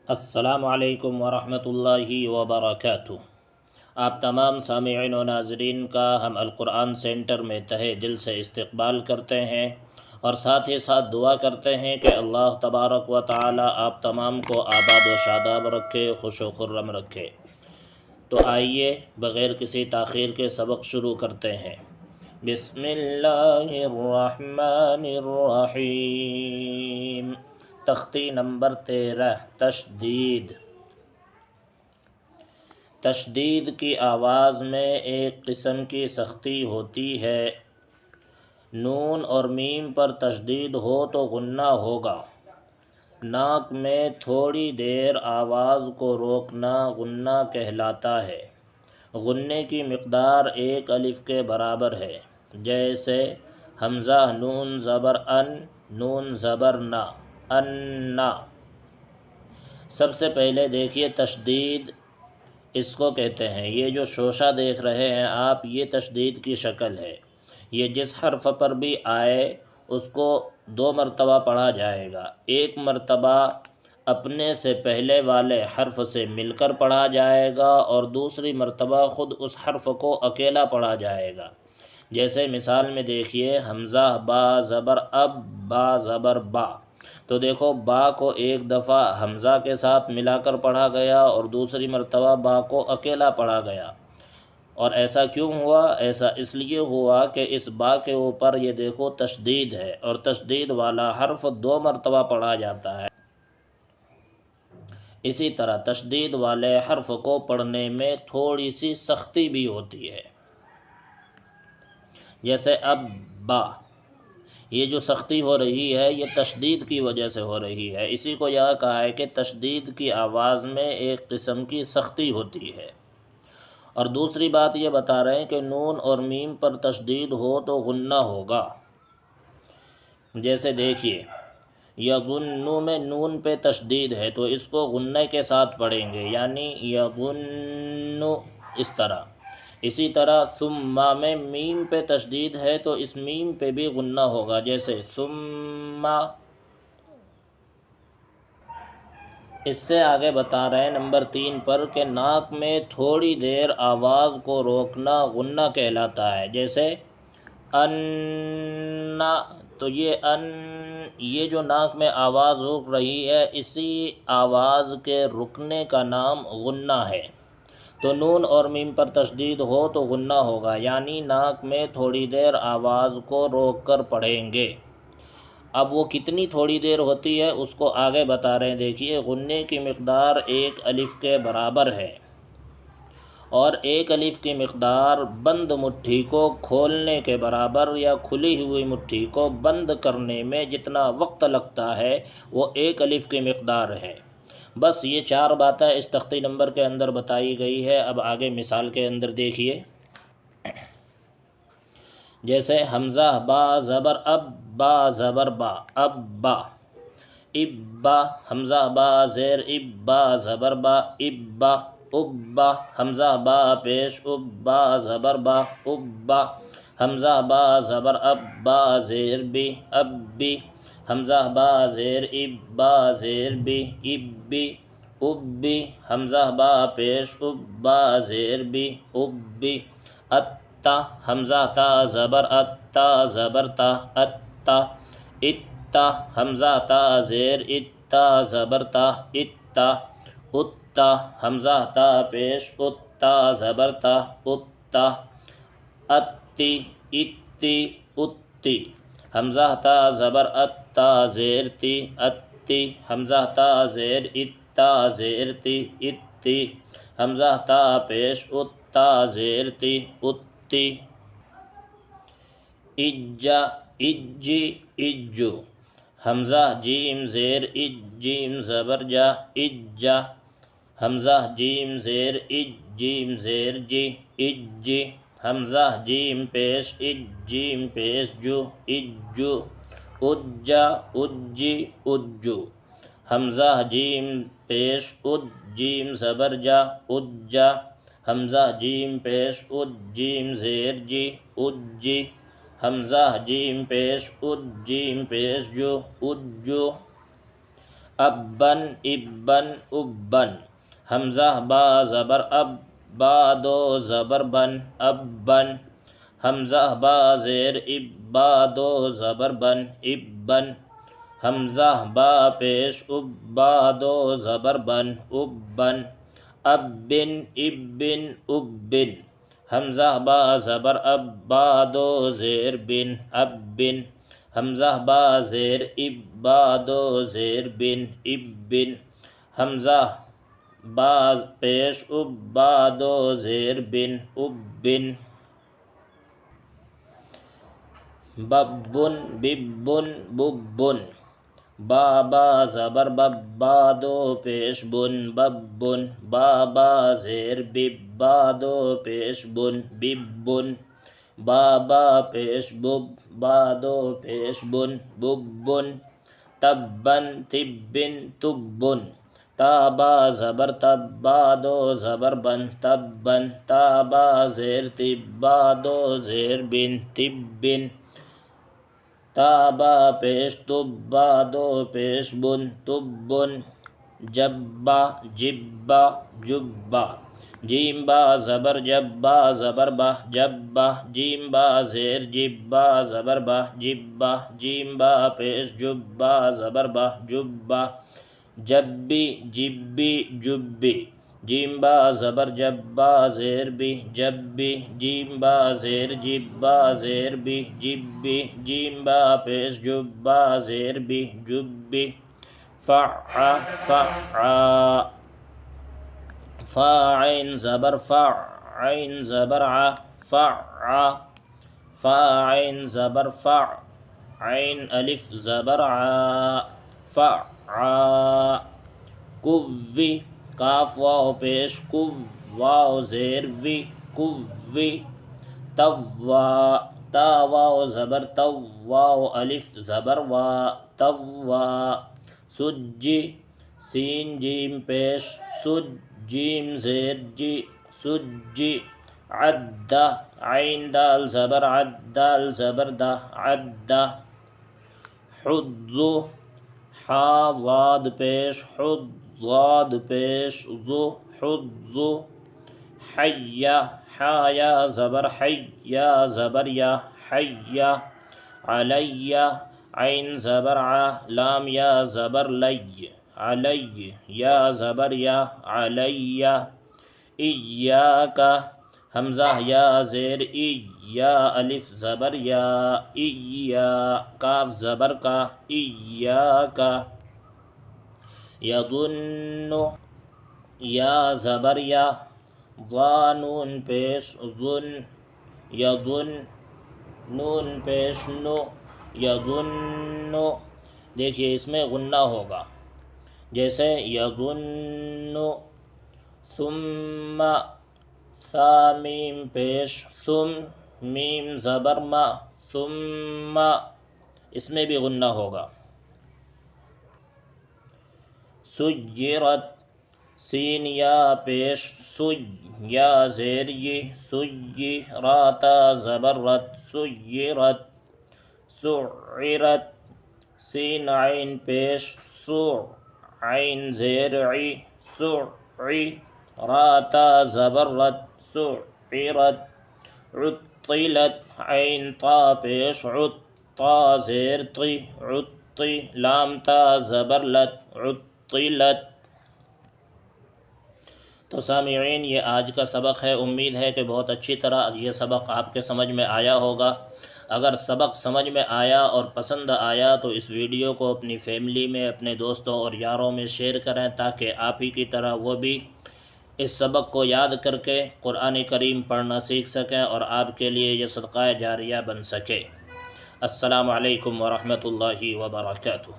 السلام علیکم ورحمۃ اللہ وبرکاتہ۔ آپ تمام سامعین و ناظرین کا ہم القرآن سینٹر میں تہہ دل سے استقبال کرتے ہیں اور ساتھ ہی ساتھ دعا کرتے ہیں کہ اللہ تبارک و تعالی آپ تمام کو آباد و شاداب رکھے، خوش و خرم رکھے۔ تو آئیے بغیر کسی تاخیر کے سبق شروع کرتے ہیں۔ بسم اللہ الرحمن الرحیم۔ تختی نمبر 13، تشدید۔ تشدید کی آواز میں ایک قسم کی سختی ہوتی ہے۔ نون اور میم پر تشدید ہو تو غنہ ہوگا۔ ناک میں تھوڑی دیر آواز کو روکنا غنہ کہلاتا ہے۔ غنے کی مقدار 1 الف کے برابر ہے، جیسے حمزہ نون زبر ان، نون زبر نا، انا۔ سب سے پہلے دیکھیے تشدید اس کو کہتے ہیں۔ یہ جو شوشہ دیکھ رہے ہیں آپ، یہ تشدید کی شکل ہے۔ یہ جس حرف پر بھی آئے اس کو 2 مرتبہ پڑھا جائے گا۔ 1 مرتبہ اپنے سے پہلے والے حرف سے مل کر پڑھا جائے گا اور دوسری مرتبہ خود اس حرف کو اکیلا پڑھا جائے گا۔ جیسے مثال میں دیکھیے، حمزہ با زبر اب، با زبر با۔ تو دیکھو با کو 1 دفعہ حمزہ کے ساتھ ملا کر پڑھا گیا اور دوسری مرتبہ با کو اکیلا پڑھا گیا۔ اور ایسا کیوں ہوا؟ ایسا اس لیے ہوا کہ اس با کے اوپر یہ دیکھو تشدید ہے، اور تشدید والا حرف 2 مرتبہ پڑھا جاتا ہے۔ اسی طرح تشدید والے حرف کو پڑھنے میں تھوڑی سی سختی بھی ہوتی ہے، جیسے اب با۔ یہ جو سختی ہو رہی ہے یہ تشدید کی وجہ سے ہو رہی ہے۔ اسی کو یہ کہا ہے کہ تشدید کی آواز میں ایک قسم کی سختی ہوتی ہے۔ اور دوسری بات یہ بتا رہے ہیں کہ نون اور میم پر تشدید ہو تو غنہ ہوگا۔ جیسے دیکھیے، یغنو میں نون پہ تشدید ہے تو اس کو غنہ کے ساتھ پڑھیں گے، یعنی یغنو، اس طرح۔ اسی طرح ثم میں میم پہ تشدید ہے تو اس میم پہ بھی غنہ ہوگا، جیسے ثم۔ اس سے آگے بتا رہے ہیں نمبر 3 پر کہ ناک میں تھوڑی دیر آواز کو روکنا غنہ کہلاتا ہے، جیسے ان۔ تو یہ جو ناک میں آواز رک رہی ہے، اسی آواز کے رکنے کا نام غنہ ہے۔ تو نون اور میم پر تشدید ہو تو غنہ ہوگا، یعنی ناک میں تھوڑی دیر آواز کو روک کر پڑھیں گے۔ اب وہ کتنی تھوڑی دیر ہوتی ہے اس کو آگے بتا رہے ہیں۔ دیکھیے، غنے کی مقدار 1 الف کے برابر ہے، اور 1 الف کی مقدار بند مٹھی کو کھولنے کے برابر، یا کھلی ہوئی مٹھی کو بند کرنے میں جتنا وقت لگتا ہے وہ 1 الف کی مقدار ہے۔ بس یہ 4 باتیں اس تختی نمبر کے اندر بتائی گئی ہے۔ اب آگے مثال کے اندر دیکھیے، جیسے حمزہ با زبر اب، با زبر با، اب با۔ ابا، حمزہ با زیر اب، با زبر با، ابا۔ ابا، حمزہ با پیش اب، با زبر با، ابا۔ حمزہ با زبر اب، با زیر بی، اب بی۔ حمزہ با زیر اب، با زیر بی، ابی۔ ابی، حمزہ با پیش اب، با زیر بی، ابی۔ اتا، حمزہ تا زبر ات، تا زبر تا، اتا۔ اتا، حمزہ تا زیر ات، تا زبر تا، اتا۔ اتا، حمزہ تا پیش ات، تا زبر تا، اتا۔ اتی، اتی، اتی، حمزہ تا زبر ات، تا زیر تی، اتی۔ حمزہ تا زیر ات، تا زیر تی، اتی۔ حمزہ تا پیش ات، تا زیر تی، اتی۔ اجا، اجی، اجو، حمزہ جیم زیر اج، جیم زبر جا، اجا۔ حمزہ جیم زیر اج، جیم زیر جی، اجی۔ حمزہ جیم پیش اج، جیم پیش جو، اجو۔ اجا، اجی، اجو، حمزہ جیم پیش اج، جیم زبر جا، اجا۔ حمزہ جیم پیش اج، جیم زیر جی، اجی۔ حمزہ جیم پیش اج، جیم پیش جو، اجو۔ ابن ابن ابن، حمزہ با زبر اب، با دو زبر بن، ابن، حمزہ با زیر اب، با دو زبر بن، ابن، حمزہ با پیش اب، با دو زبر بن، ابن، ابن ابن ابن، حمزہ با زبر اب، با دو زیر بن، ابن، حمزہ با زیر اب، با دو زیر بن، ابن، حمزہ با پیش اب، با دو زیر بن، ابن، ببن ببن ببن، با با زبر بب، با دو پیش بن، ببن، با با زیر بب، با دو پیش بن، ببن، با با پیش بب، با دو پیش بن، ببن، تبن تبن تبن، تا با زبر تب، با دو زبر بن، تبن، تا با زیر تب، با دو زیر بن، تبن، تا با پیش تب، با دو پیش بن، تبن، جبا جبا جبا، جیم با زبر جب، با زبر با، جبا، جیم با زیر جب، با زبر با، جبا، جیم با پیش جب، با زبر با، جبا، جبی جبی جبی، جیم با زبر جب، با زیر بی، جبی، جیم با زیر جب، با زیر بی، جبی، جیم با پیش جب، با زیر بی، جبی، فع فع، فا عین زبر فع، عین زبر ع، فع، فا عین زبر فع، عین الف زبر ع، فع، کوی، کاف واو پیش کو، واو زیر وی، کوی، توا، تا واو زبر تو، واو الف زبر وا، توا، سجی، سین جیم پیش سج، جیم زیر جی، سجی، عد، عین دال زبر عد، دال زبر دا، عد، حض، حا ضاد پیش حض، ضاد پیش ضو، حض، حی، حا یا زبر حی، یا زبر یا، حی، علی، عین زبر ع، لام یا زبر لی، علی، یا زبر یا، علی، ایاک، حمزہ یا زیر ای، یا الف زبر یا، ایا، کاف زبر کا، ایاک، یظن، یا زبر یا، ضا نون پیش ظن، یظن، نون پیش نو، یظن، دیکھیے اس میں غنہ ہوگا، جیسے یظن، ثم، ثا میم پیش ثم، میم زبر ما، ثم، اس میں بھی غنہ ہوگا، سجرت، سین یا پیش سج، یا زیر یہ، سجی، راتا زبر رت، سجرت، سعرت، سین عین پیش سو، عین زیر عی، سعی، راتا زبر رت، سعرت، عطلت، عین طا پیش عط، طا زیر طی، عطی، لام تا زبر لت، عطلت۔ تو سامعین یہ آج کا سبق ہے، امید ہے کہ بہت اچھی طرح یہ سبق آپ کے سمجھ میں آیا ہوگا۔ اگر سبق سمجھ میں آیا اور پسند آیا تو اس ویڈیو کو اپنی فیملی میں، اپنے دوستوں اور یاروں میں شیئر کریں، تاکہ آپ ہی کی طرح وہ بھی اس سبق کو یاد کر کے قرآن کریم پڑھنا سیکھ سکیں اور آپ کے لیے یہ صدقہ جاریہ بن سکے۔ السلام علیکم ورحمۃ اللہ وبرکاتہ۔